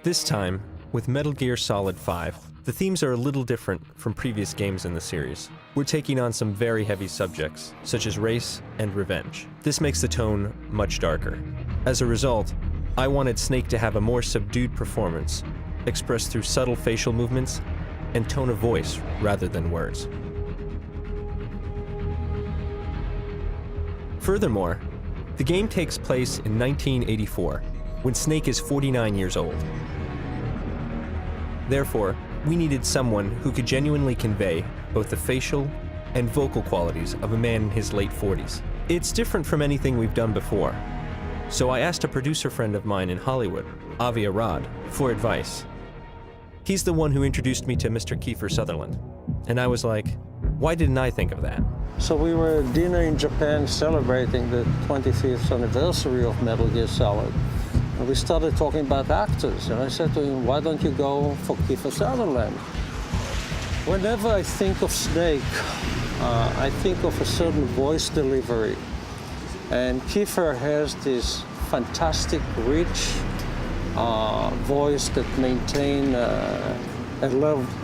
This time, with Metal Gear Solid 5, the themes are a little different from previous games in the series. We're taking on some very heavy subjects, such as race and revenge. This makes the tone much darker. As a result, I wanted Snake to have a more subdued performance, expressed through subtle facial movements and tone of voice rather than words. Furthermore, the game takes place in 1984, when Snake is 49 years old. Therefore, we needed someone who could genuinely convey both the facial and vocal qualities of a man in his late 40s. It's different from anything we've done before, so I asked a producer friend of mine in Hollywood, Avi Arad, for advice. He's the one who introduced me to Mr. Kiefer Sutherland, and I was like, why didn't I think of that? So we were at dinner in Japan celebrating the 25th anniversary of Metal Gear Solid. And we started talking about actors, and I said to him, why don't you go for Kiefer Sutherland? Whenever I think of Snake, I think of a certain voice delivery. And Kiefer has this fantastic, rich voice that maintains a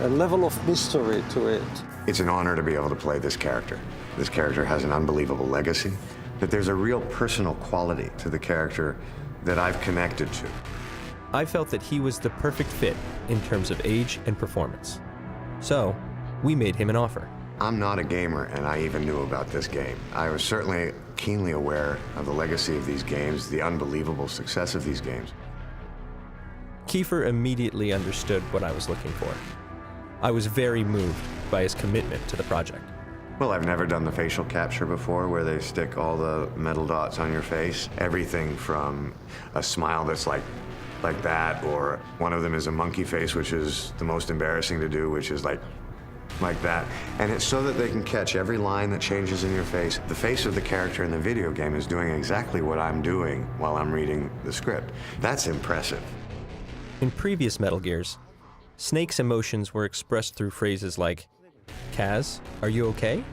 level of mystery to it. It's an honor to be able to play this character. This character has an unbelievable legacy, but there's a real personal quality to the character that I've connected to. I felt that he was the perfect fit in terms of age and performance. So, we made him an offer. I'm not a gamer, and I even knew about this game. I was certainly keenly aware of the legacy of these games, the unbelievable success of these games. Kiefer immediately understood what I was looking for. I was very moved by his commitment to the project. Well, I've never done the facial capture before, where they stick all the metal dots on your face. Everything from a smile that's like that, or one of them is a monkey face, which is the most embarrassing to do, which is like that. And it's so that they can catch every line that changes in your face. The face of the character in the video game is doing exactly what I'm doing while I'm reading the script. That's impressive. In previous Metal Gears, Snake's emotions were expressed through phrases like, Kaz, are you okay?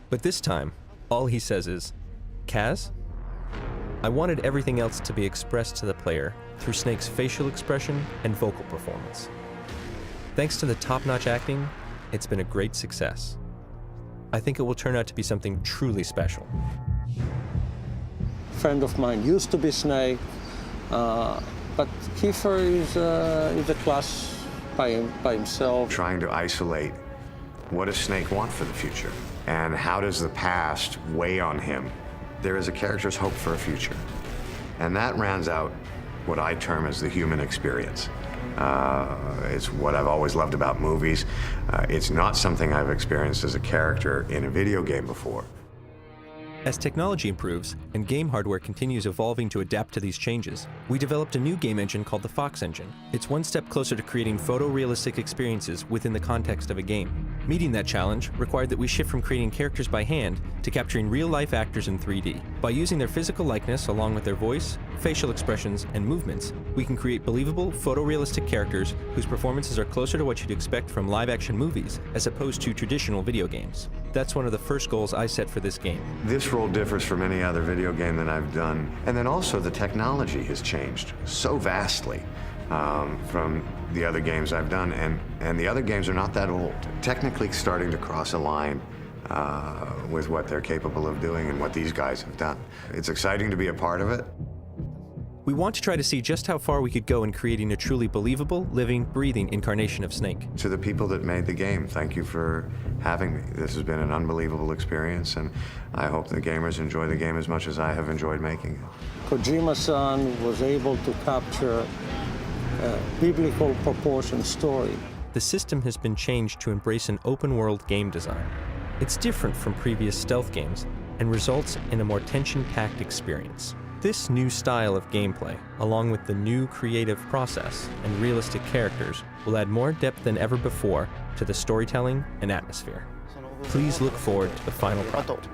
But this time, all he says is, Kaz? I wanted everything else to be expressed to the player through Snake's facial expression and vocal performance. Thanks to the top-notch acting, it's been a great success. I think it will turn out to be something truly special. A friend of mine used to be Snake, but Kiefer is a class by himself. Trying to isolate what does Snake want for the future, and how does the past weigh on him? There is a character's hope for a future, and that rounds out what I term as the human experience. It's what I've always loved about movies. It's not something I've experienced as a character in a video game before. As technology improves and game hardware continues evolving to adapt to these changes, we developed a new game engine called the Fox Engine. It's one step closer to creating photorealistic experiences within the context of a game. Meeting that challenge required that we shift from creating characters by hand to capturing real-life actors in 3D. By using their physical likeness along with their voice, facial expressions, and movements, we can create believable, photorealistic characters whose performances are closer to what you'd expect from live-action movies as opposed to traditional video games. That's one of the first goals I set for this game. This role differs from any other video game that I've done. And then also the technology has changed so vastly from the other games I've done. And the other games are not that old. Technically starting to cross a line with what they're capable of doing and what these guys have done. It's exciting to be a part of it. We want to try to see just how far we could go in creating a truly believable, living, breathing incarnation of Snake. To the people that made the game, thank you for having me. This has been an unbelievable experience, and I hope the gamers enjoy the game as much as I have enjoyed making it. Kojima-san was able to capture a biblical proportion story. The system has been changed to embrace an open-world game design. It's different from previous stealth games and results in a more tension-packed experience. This new style of gameplay, along with the new creative process and realistic characters, will add more depth than ever before to the storytelling and atmosphere. Please look forward to the final product.